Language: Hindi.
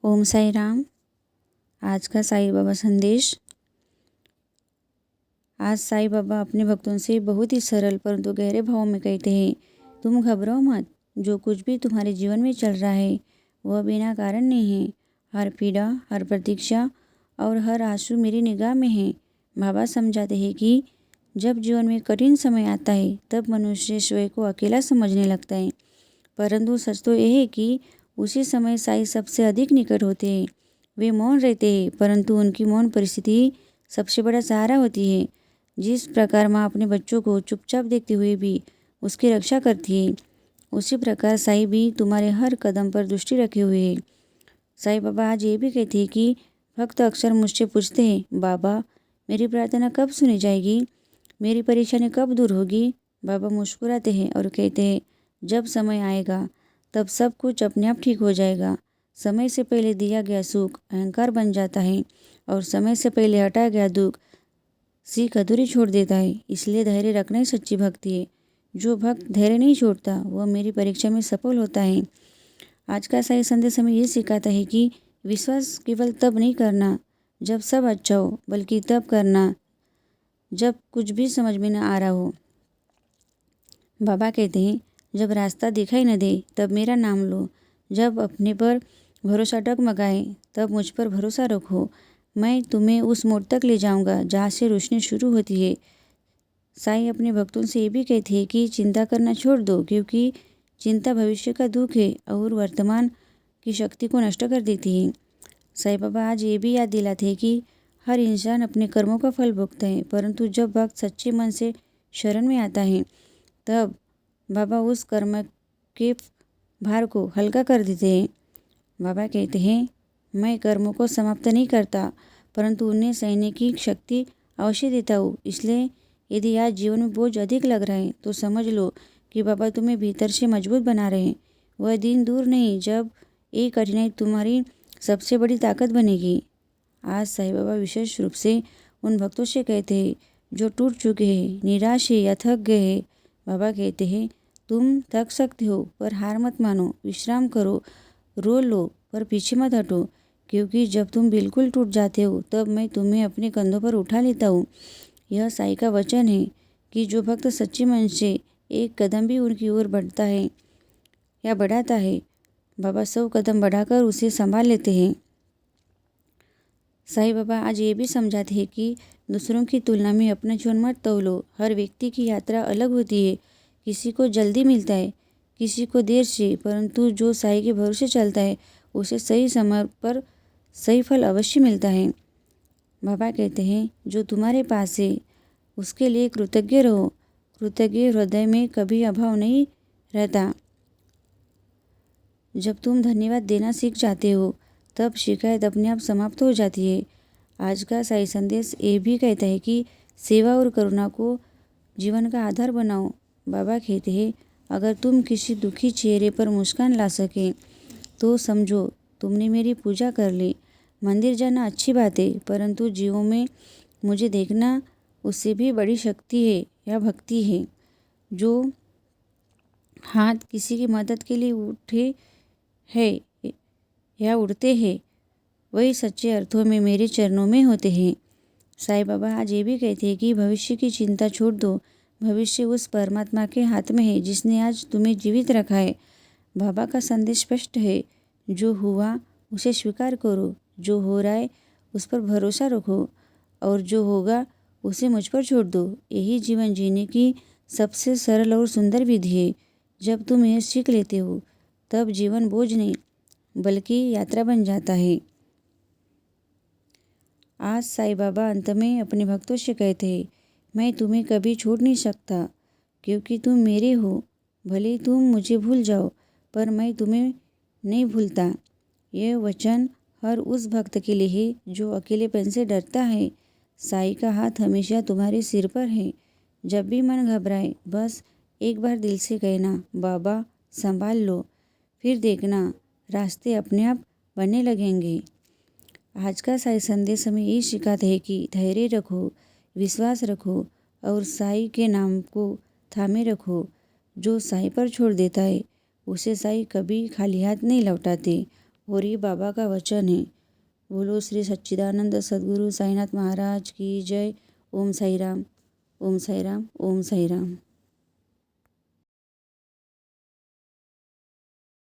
ओम साई राम। आज का साईं बाबा संदेश। आज साईं बाबा अपने भक्तों से बहुत ही सरल परंतु गहरे भाव में कहते हैं, तुम घबराओ मत। जो कुछ भी तुम्हारे जीवन में चल रहा है वह बिना कारण नहीं है। हर पीड़ा, हर प्रतीक्षा और हर आंसू मेरी निगाह में है। बाबा समझाते हैं कि जब जीवन में कठिन समय आता है तब मनुष्य स्वयं को अकेला समझने लगता है, परंतु सच तो यह है कि उसी समय साईं सबसे अधिक निकट होते हैं। वे मौन रहते हैं, परंतु उनकी मौन परिस्थिति सबसे बड़ा सहारा होती है। जिस प्रकार माँ अपने बच्चों को चुपचाप देखते हुए भी उसकी रक्षा करती है, उसी प्रकार साईं भी तुम्हारे हर कदम पर दृष्टि रखे हुए हैं। साईं बाबा आज ये भी कहते हैं कि भक्त अक्सर मुझसे पूछते हैं, बाबा मेरी प्रार्थना कब सुनी जाएगी, मेरी परेशानी कब दूर होगी। बाबा मुस्कुराते हैं और कहते हैं, जब समय आएगा तब सब कुछ अपने आप ठीक हो जाएगा। समय से पहले दिया गया सुख अहंकार बन जाता है और समय से पहले हटाया गया दुख सीख अधूरी छोड़ देता है। इसलिए धैर्य रखना ही सच्ची भक्ति है। जो भक्त धैर्य नहीं छोड़ता वह मेरी परीक्षा में सफल होता है। आज का साईं संदेश हमें ये सिखाता है कि विश्वास केवल तब नहीं करना जब सब अच्छा हो, बल्कि तब करना जब कुछ भी समझ में न आ रहा हो। बाबा कहते हैं, जब रास्ता दिखाई न दे तब मेरा नाम लो, जब अपने पर भरोसा डगमगाए तब मुझ पर भरोसा रखो। मैं तुम्हें उस मोड़ तक ले जाऊंगा जहाँ से रोशनी शुरू होती है। साईं अपने भक्तों से ये भी कहते हैं कि चिंता करना छोड़ दो, क्योंकि चिंता भविष्य का दुख है और वर्तमान की शक्ति को नष्ट कर देती है। साईं बाबा आज ये भी याद दिलाते हैं कि हर इंसान अपने कर्मों का फल भोगता है, परंतु जब भक्त सच्चे मन से शरण में आता है तब बाबा उस कर्म के भार को हल्का कर देते हैं। बाबा कहते हैं, मैं कर्मों को समाप्त नहीं करता, परंतु उन्हें सहने की शक्ति अवश्य देता हूँ। इसलिए यदि आज जीवन में बोझ अधिक लग रहा है तो समझ लो कि बाबा तुम्हें भीतर से मजबूत बना रहे हैं। वह दिन दूर नहीं जब ये कठिनाई तुम्हारी सबसे बड़ी ताकत बनेगी। आज साईं बाबा विशेष रूप से उन भक्तों से कहते हैं जो टूट चुके हैं, निराश है या थक गए हैं। बाबा कहते हैं, तुम थक सकते हो पर हार मत मानो, विश्राम करो, रो लो पर पीछे मत हटो, क्योंकि जब तुम बिल्कुल टूट जाते हो तब मैं तुम्हें अपने कंधों पर उठा लेता हूँ। यह साईं का वचन है कि जो भक्त सच्चे मन से एक कदम भी उनकी ओर बढ़ता है या बढ़ाता है, बाबा 100 कदम बढ़ाकर उसे संभाल लेते हैं। साईं बाबा आज ये भी समझाते हैं कि दूसरों की तुलना में अपना जीवन मत तौलो। हर व्यक्ति की यात्रा अलग होती है, किसी को जल्दी मिलता है, किसी को देर से, परंतु जो साईं के भरोसे चलता है उसे सही समय पर सही फल अवश्य मिलता है। बाबा कहते हैं, जो तुम्हारे पास है उसके लिए कृतज्ञ रहो। कृतज्ञ हृदय में कभी अभाव नहीं रहता। जब तुम धन्यवाद देना सीख जाते हो तब शिकायत अपने आप समाप्त हो जाती है। आज का साईं संदेश ये भी कहता है कि सेवा और करुणा को जीवन का आधार बनाओ। बाबा कहते हैं, अगर तुम किसी दुखी चेहरे पर मुस्कान ला सके तो समझो तुमने मेरी पूजा कर ली। मंदिर जाना अच्छी बात है, परंतु जीवों में मुझे देखना उससे भी बड़ी शक्ति है या भक्ति है। जो हाथ किसी की मदद के लिए उठे है या उड़ते हैं वही सच्चे अर्थों में मेरे चरणों में होते हैं। साईं बाबा आज ये भी कहते हैं कि भविष्य की चिंता छोड़ दो। भविष्य उस परमात्मा के हाथ में है जिसने आज तुम्हें जीवित रखा है। बाबा का संदेश स्पष्ट है, जो हुआ उसे स्वीकार करो, जो हो रहा है उस पर भरोसा रखो और जो होगा उसे मुझ पर छोड़ दो। यही जीवन जीने की सबसे सरल और सुंदर विधि है। जब तुम यह सीख लेते हो तब जीवन बोझ नहीं बल्कि यात्रा बन जाता है। आज साईं बाबा अंत में अपने भक्तों से कहते हैं, मैं तुम्हें कभी छोड़ नहीं सकता, क्योंकि तुम मेरे हो। भले तुम मुझे भूल जाओ पर मैं तुम्हें नहीं भूलता। यह वचन हर उस भक्त के लिए है जो अकेलेपन से डरता है। साईं का हाथ हमेशा तुम्हारे सिर पर है। जब भी मन घबराए बस एक बार दिल से कहना, बाबा संभाल लो, फिर देखना रास्ते अपने आप बनने लगेंगे। आज का साईं संदेश हमें ये सिखाता है कि धैर्य रखो, विश्वास रखो और साईं के नाम को थामे रखो। जो साईं पर छोड़ देता है उसे साईं कभी खाली हाथ नहीं लौटाते। और ये बाबा का वचन है। बोलो श्री सच्चिदानंद सद्गुरु साईनाथ महाराज की जय। ओम साई राम, ओम साई राम, ओम साई राम।